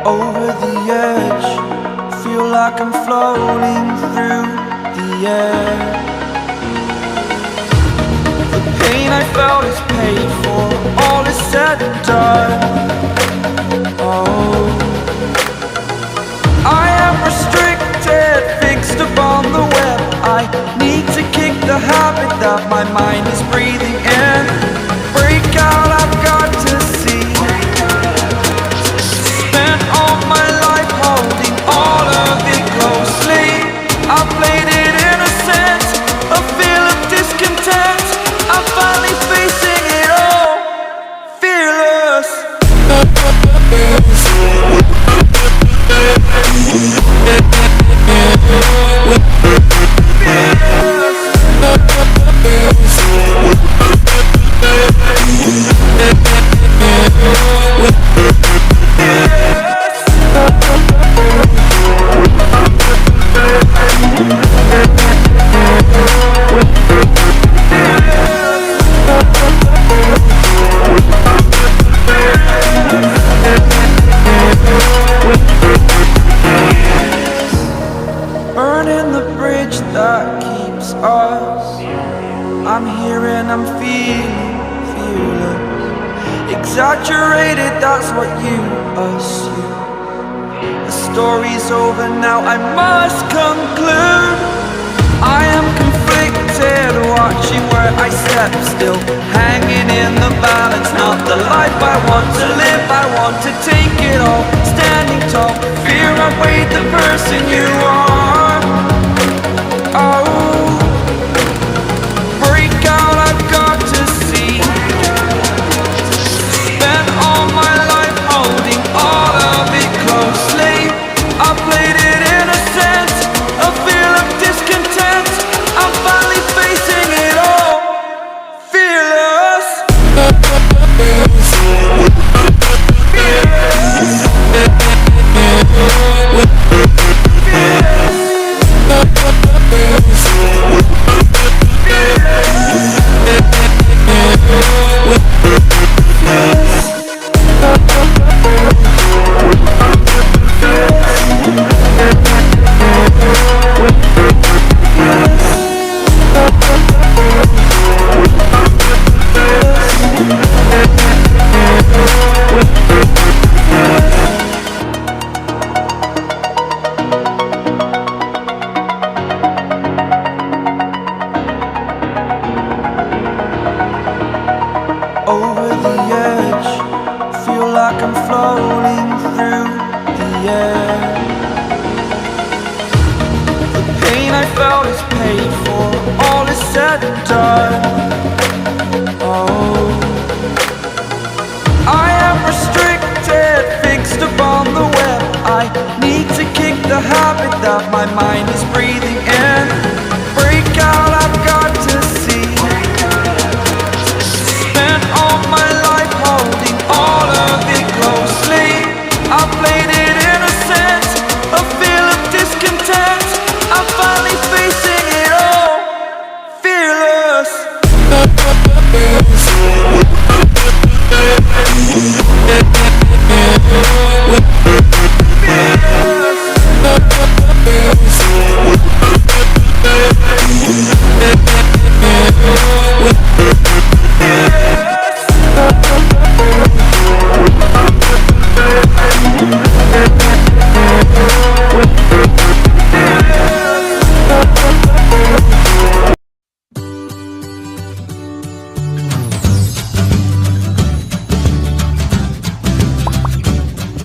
over the edge. Feel like I'm floating through the air. The pain I felt is paid for, all is said and done. Oh, I am restricted, fixed upon the web. I need to kick the habit that my mind is breathing in. Break out, I've got to see. Spent all my life holding all of it closely. I played it innocent, a feel of discontent. I'm finally facing it all, fearless. Burning the bridge that keeps us. I'm here and I'm feeling fearless. Exaggerated, that's what you assume. The story's over now, I must conclude. I am conflicted, watching where I step still, hanging in the balance. Not the life I want to live, I want to take it all. Standing tall, fear outweighed the person you are. Oh, break out, I've got to see. Spent all my life holding all of it closely. I played it innocent, a feel of discontent. I'm finally facing it all, fearless. Over the edge, feel like I'm floating through the air. The pain I felt is paid for, all is said and done. Oh, I am restricted, fixed upon the web. I need to kick the habit that my mind is breathing in. Break out, I've got to see. Spent all my life holding all of it closely. I played it innocent, a feel of discontent. I'm finally facing it all, fearless. Fearless.